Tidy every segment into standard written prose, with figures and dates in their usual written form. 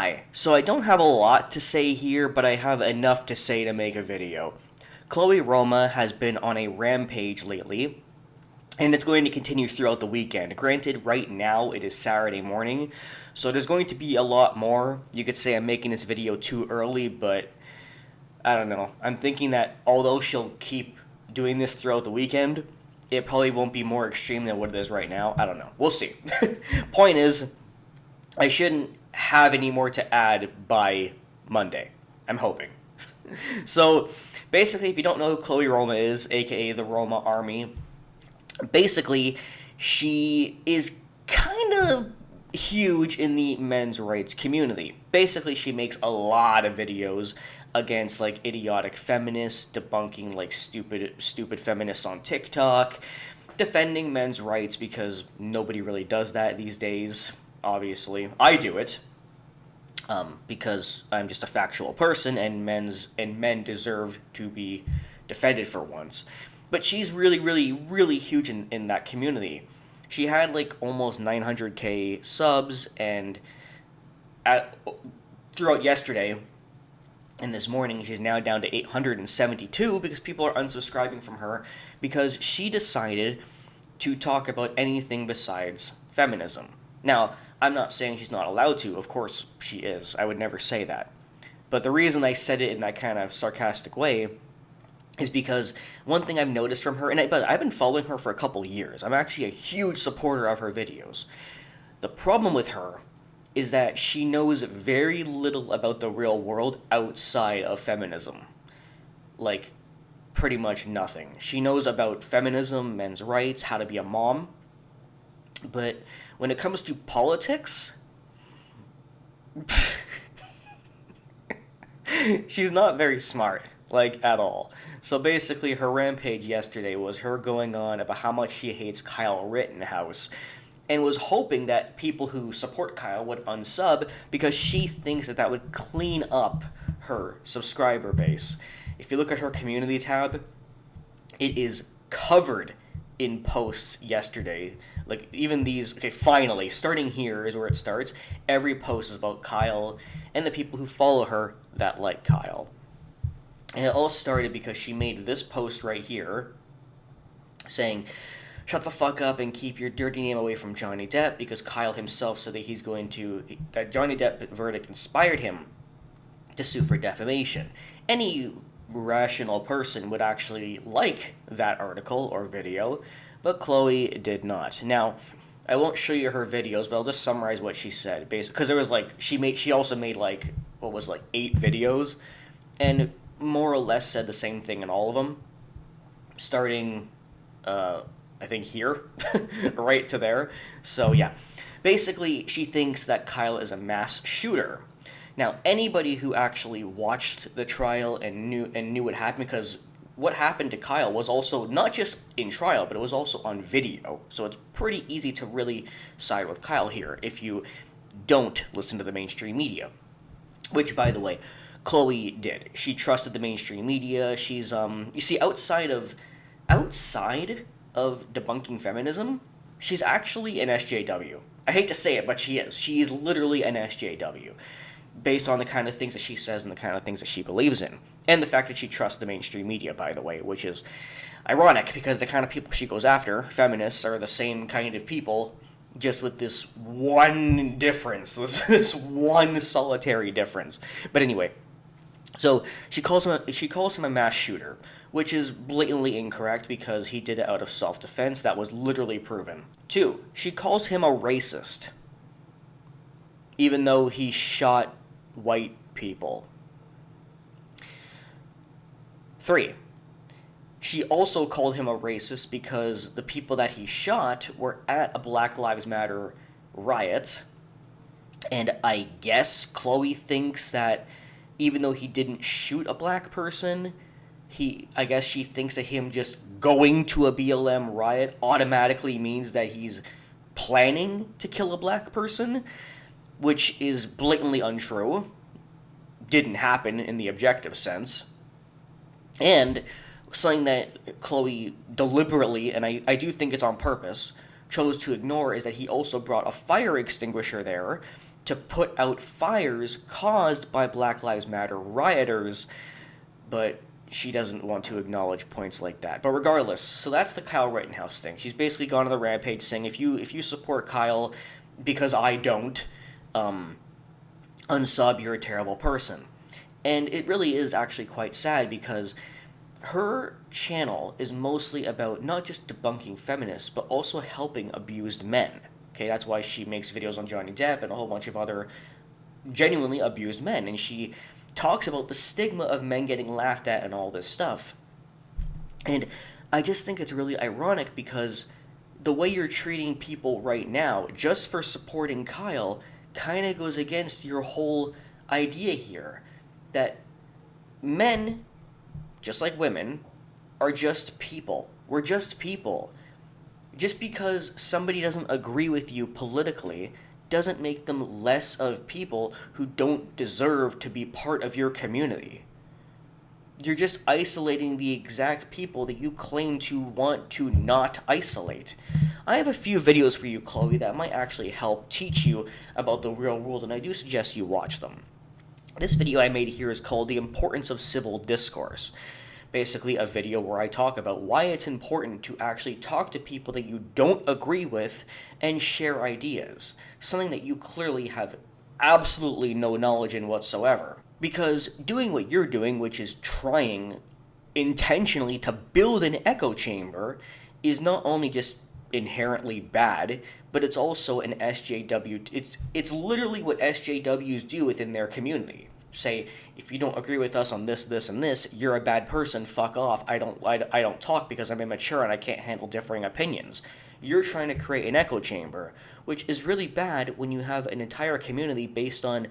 Hi, so I don't have a lot to say here, but I have enough to say to make a video. Chloe Roma has been on a rampage lately, and it's going to continue throughout the weekend. Granted, right now it is Saturday morning, so there's going to be a lot more. You could say I'm making this video too early, but I don't know. I'm thinking that although she'll keep doing this throughout the weekend, it probably won't be more extreme than what it is right now. I don't know. We'll see. Point is, I shouldn't have any more to add by Monday. I'm hoping. So, basically, if you don't know who Chloe Roma is, aka the Roma Army, basically, she is kind of huge in the men's rights community. Basically, she makes a lot of videos against like idiotic feminists, debunking like stupid feminists on TikTok, defending men's rights because nobody really does that these days. Obviously, I do it because I'm just a factual person, and men deserve to be defended for once. But she's really, really, really huge in that community. She had like almost 900k subs, and throughout yesterday and this morning, she's now down to 872 because people are unsubscribing from her because she decided to talk about anything besides feminism. Now, I'm not saying she's not allowed to. Of course she is. I would never say that. But the reason I said it in that kind of sarcastic way is because one thing I've noticed from her, but I've been following her for a couple years. I'm actually a huge supporter of her videos. The problem with her is that she knows very little about the real world outside of feminism. Like, pretty much nothing. She knows about feminism, men's rights, how to be a mom. But when it comes to politics, she's not very smart, like, at all. So basically, her rampage yesterday was her going on about how much she hates Kyle Rittenhouse, and was hoping that people who support Kyle would unsub because she thinks that would clean up her subscriber base. If you look at her community tab, it is covered in posts yesterday. Like, even these, okay, finally, starting here is where it starts. Every post is about Kyle and the people who follow her that like Kyle. And it all started because she made this post right here saying, "Shut the fuck up and keep your dirty name away from Johnny Depp," because Kyle himself said that Johnny Depp verdict inspired him to sue for defamation. Any rational person would actually like that article or video, but Chloe did not. Now, I won't show you her videos, but I'll just summarize what she said. Basically, because there was like she also made like 8 videos, and more or less said the same thing in all of them, starting I think here, right to there. So yeah, basically she thinks that Kyle is a mass shooter. Now, anybody who actually watched the trial and knew what happened, because what happened to Kyle was also not just in trial, but it was also on video. So it's pretty easy to really side with Kyle here if you don't listen to the mainstream media. Which, by the way, Chloe did. She trusted the mainstream media. She's you see, outside of debunking feminism, she's actually an SJW. I hate to say it, but she is. She is literally an SJW, based on the kind of things that she says and the kind of things that she believes in. And the fact that she trusts the mainstream media, by the way, which is ironic because the kind of people she goes after, feminists, are the same kind of people, just with this one difference, this one solitary difference. But anyway, so she calls him a mass shooter, which is blatantly incorrect because he did it out of self-defense. That was literally proven. 2, she calls him a racist, even though he shot white people. 3, she also called him a racist because the people that he shot were at a Black Lives Matter riot, and I guess Chloe thinks that even though he didn't shoot a black person, I guess she thinks that him just going to a BLM riot automatically means that he's planning to kill a black person, which is blatantly untrue. Didn't happen in the objective sense. And something that Chloe deliberately, and I do think it's on purpose, chose to ignore is that he also brought a fire extinguisher there, to put out fires caused by Black Lives Matter rioters, but she doesn't want to acknowledge points like that. But regardless, so that's the Kyle Rittenhouse thing. She's basically gone on the rampage saying, if you support Kyle because I don't, unsub, you're a terrible person. And it really is actually quite sad because her channel is mostly about not just debunking feminists, but also helping abused men. Okay, that's why she makes videos on Johnny Depp and a whole bunch of other genuinely abused men. And she talks about the stigma of men getting laughed at and all this stuff. And I just think it's really ironic because the way you're treating people right now, just for supporting Kyle, kind of goes against your whole idea here. That men, just like women, are just people. We're just people. Just because somebody doesn't agree with you politically doesn't make them less of people who don't deserve to be part of your community. You're just isolating the exact people that you claim to want to not isolate. I have a few videos for you, Chloe, that might actually help teach you about the real world, and I do suggest you watch them. This video I made here is called The Importance of Civil Discourse. Basically a video where I talk about why it's important to actually talk to people that you don't agree with and share ideas. Something that you clearly have absolutely no knowledge in whatsoever. Because doing what you're doing, which is trying intentionally to build an echo chamber, is not only just inherently bad, but it's also an SJW. It's literally what SJWs do within their community. Say, if you don't agree with us on this, this, and this, you're a bad person, fuck off, I don't talk because I'm immature and I can't handle differing opinions. You're trying to create an echo chamber, which is really bad when you have an entire community based on,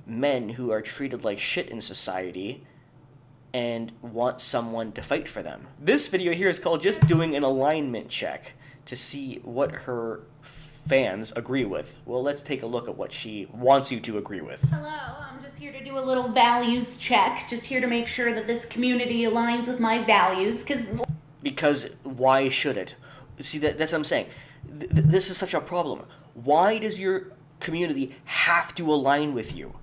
men who are treated like shit in society and want someone to fight for them. This video here is called Just Doing an Alignment Check to see what her fans agree with. Well, let's take a look at what she wants you to agree with. Hello, I'm just here to do a little values check. Just here to make sure that this community aligns with my values, Because why should it? See, that's what I'm saying. This is such a problem. Why does your community have to align with you?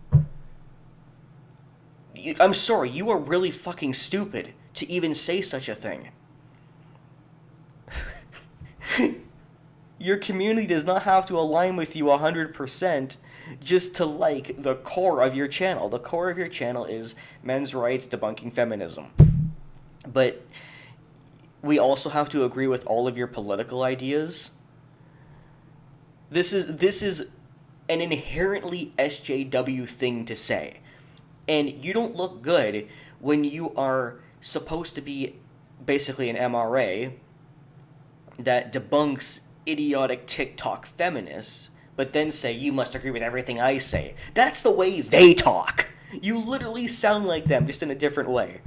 I'm sorry, you are really fucking stupid to even say such a thing. Your community does not have to align with you 100% just to like the core of your channel. The core of your channel is men's rights, debunking feminism. But we also have to agree with all of your political ideas. This is an inherently SJW thing to say. And you don't look good when you are supposed to be basically an MRA that debunks idiotic TikTok feminists, but then say, you must agree with everything I say. That's the way they talk. You literally sound like them, just in a different way.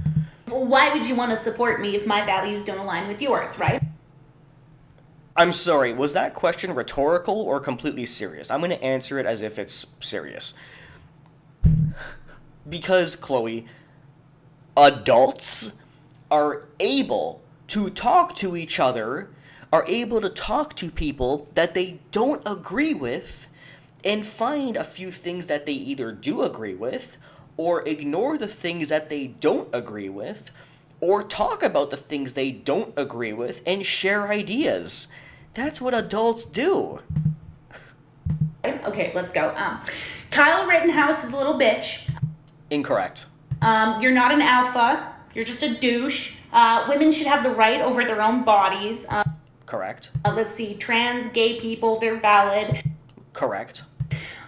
Well, why would you want to support me if my values don't align with yours, right? I'm sorry, was that question rhetorical or completely serious? I'm going to answer it as if it's serious. Because, Chloe, adults are able to talk to each other, are able to talk to people that they don't agree with, and find a few things that they either do agree with, or ignore the things that they don't agree with, or talk about the things they don't agree with, and share ideas. That's what adults do. Okay, let's go. Kyle Rittenhouse is a little bitch. Incorrect. You're not an alpha. You're just a douche. Women should have the right over their own bodies. Correct. Let's see, trans, gay people, they're valid. Correct.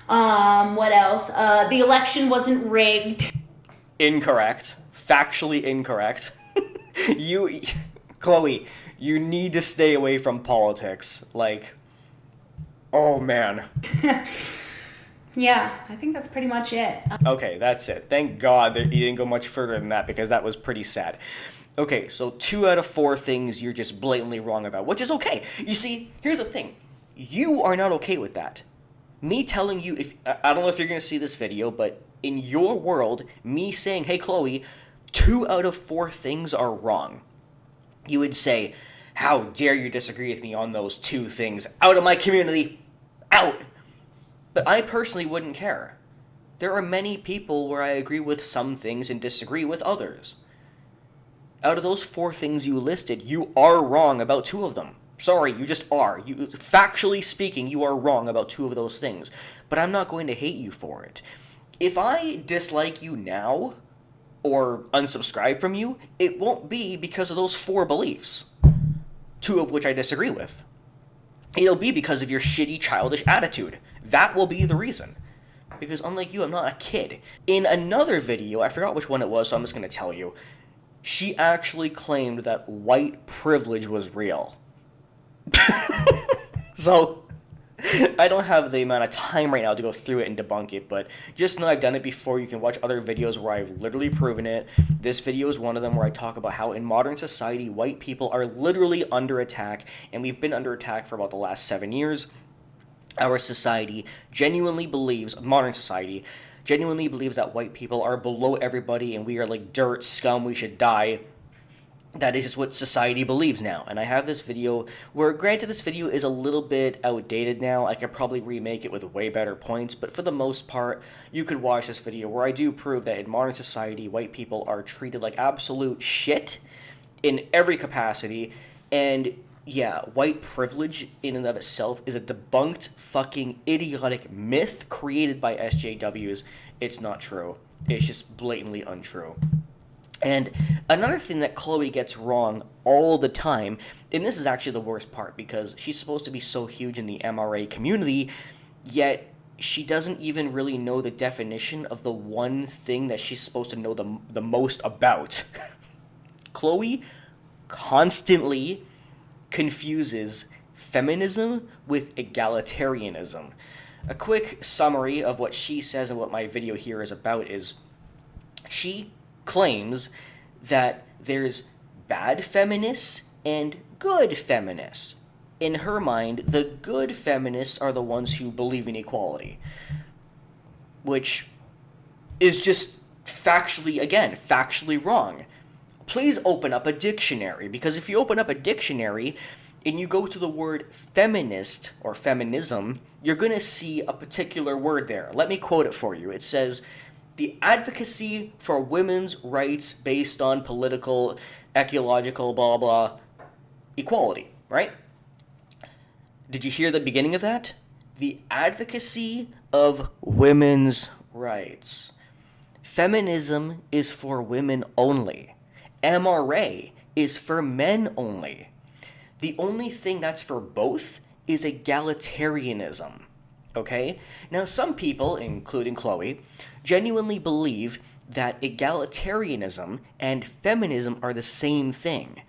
What else? The election wasn't rigged. Incorrect. Factually incorrect. Chloe, you need to stay away from politics. Like, oh man. Yeah, I think that's pretty much it. Okay, that's it. Thank God that you didn't go much further than that, because that was pretty sad. Okay, so 2 out of 4 things you're just blatantly wrong about, which is okay. You see, here's the thing. You are not okay with that. Me telling you, I don't know if you're going to see this video, but in your world, me saying, hey Chloe, 2 out of 4 things are wrong. You would say, how dare you disagree with me on those 2 things? Out of my community! Out! But I personally wouldn't care. There are many people where I agree with some things and disagree with others. Out of those 4 things you listed, you are wrong about 2 of them. Sorry, you just are. Factually speaking, you are wrong about 2 of those things. But I'm not going to hate you for it. If I dislike you now, or unsubscribe from you, it won't be because of those 4 beliefs, 2 of which I disagree with. It'll be because of your shitty, childish attitude. That will be the reason. Because unlike you, I'm not a kid. In another video, I forgot which one it was, so I'm just going to tell you, she actually claimed that white privilege was real. So, I don't have the amount of time right now to go through it and debunk it, but just know I've done it before. You can watch other videos where I've literally proven it. This video is one of them where I talk about how in modern society, white people are literally under attack, and we've been under attack for about the last 7 years. Our society genuinely believes, modern society, genuinely believes that white people are below everybody and we are like dirt, scum, we should die. That is just what society believes now. And I have this video where, granted, this video is a little bit outdated now. I could probably remake it with way better points, but for the most part, you could watch this video where I do prove that in modern society, white people are treated like absolute shit in every capacity. And yeah, white privilege in and of itself is a debunked fucking idiotic myth created by SJWs. It's not true. It's just blatantly untrue. And another thing that Chloe gets wrong all the time, and this is actually the worst part because she's supposed to be so huge in the MRA community, yet she doesn't even really know the definition of the one thing that she's supposed to know the most about. Chloe constantly confuses feminism with egalitarianism. A quick summary of what she says and what my video here is about is she claims that there's bad feminists and good feminists. In her mind, the good feminists are the ones who believe in equality, which is just factually wrong. Please open up a dictionary, because if you open up a dictionary and you go to the word feminist or feminism, you're going to see a particular word there. Let me quote it for you. It says, the advocacy for women's rights based on political, ecological, blah, blah, equality, right? Did you hear the beginning of that? The advocacy of women's rights. Feminism is for women only. MRA is for men only. The only thing that's for both is egalitarianism. Okay? Now, some people, including Chloe, genuinely believe that egalitarianism and feminism are the same thing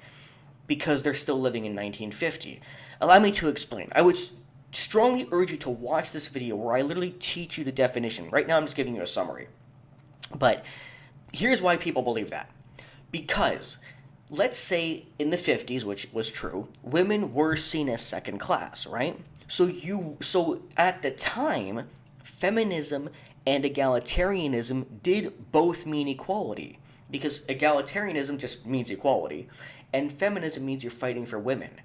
because they're still living in 1950. Allow me to explain. I would strongly urge you to watch this video where I literally teach you the definition. Right now, I'm just giving you a summary. But here's why people believe that. Because, let's say in the 50s, which was true, women were seen as second class, right? So at the time, feminism and egalitarianism did both mean equality, because egalitarianism just means equality, and feminism means you're fighting for women.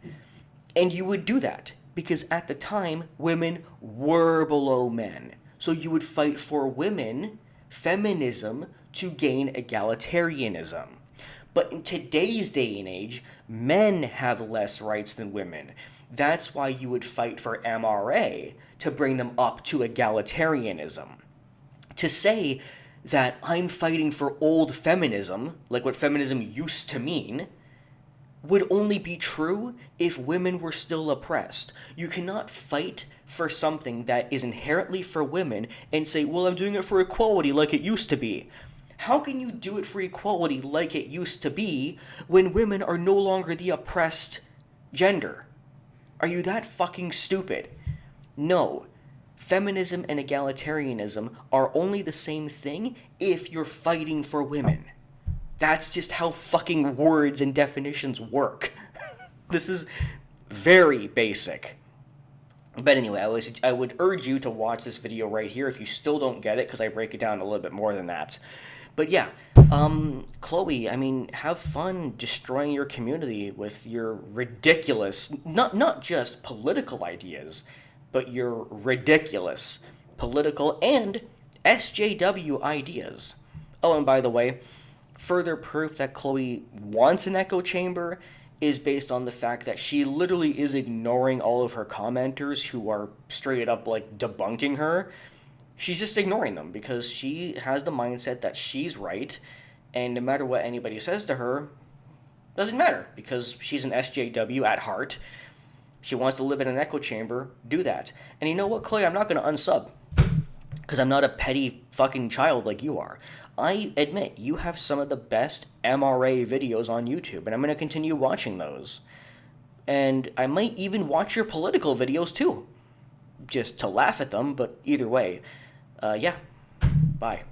And you would do that, because at the time, women were below men. So you would fight for women, feminism, to gain egalitarianism. But in today's day and age, men have less rights than women. That's why you would fight for MRA, to bring them up to egalitarianism. To say that I'm fighting for old feminism, like what feminism used to mean, would only be true if women were still oppressed. You cannot fight for something that is inherently for women and say, well, I'm doing it for equality like it used to be. How can you do it for equality like it used to be when women are no longer the oppressed gender? Are you that fucking stupid? No. Feminism and egalitarianism are only the same thing if you're fighting for women. That's just how fucking words and definitions work. This is very basic. But anyway, I would urge you to watch this video right here if you still don't get it, because I break it down a little bit more than that. But yeah, Chloe, I mean, have fun destroying your community with your ridiculous, not just political ideas, but your ridiculous political, and SJW ideas. Oh, and by the way, further proof that Chloe wants an echo chamber is based on the fact that she literally is ignoring all of her commenters who are straight up like debunking her. She's just ignoring them because she has the mindset that she's right, and no matter what anybody says to her, doesn't matter because she's an SJW at heart. She wants to live in an echo chamber, do that. And you know what, Chloe, I'm not going to unsub because I'm not a petty fucking child like you are. I admit you have some of the best MRA videos on YouTube, and I'm going to continue watching those. And I might even watch your political videos too, just to laugh at them, but either way, yeah, bye.